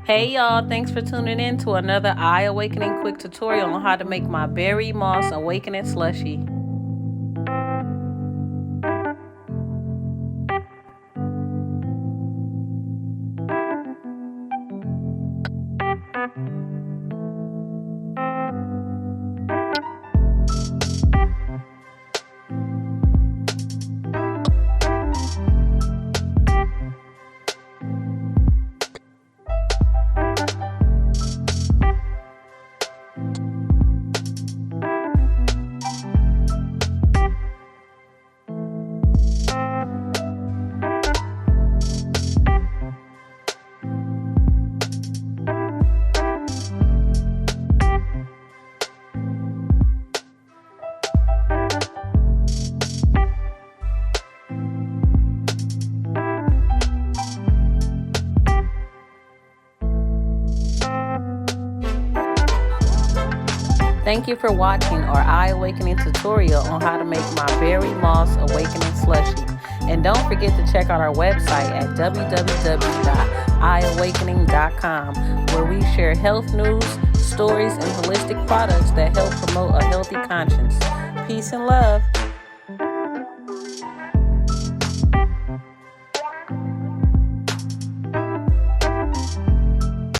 Hey y'all, thanks for tuning in to another Eye Awakening quick tutorial on how to make my berry moss awakening slushy. Thank you for watching our Eye Awakening tutorial on how to make my berry moss awakening slushy. And don't forget to check out our website at www.eyeawakening.com, where we share health news, stories, and holistic products that help promote a healthy conscience. Peace and love.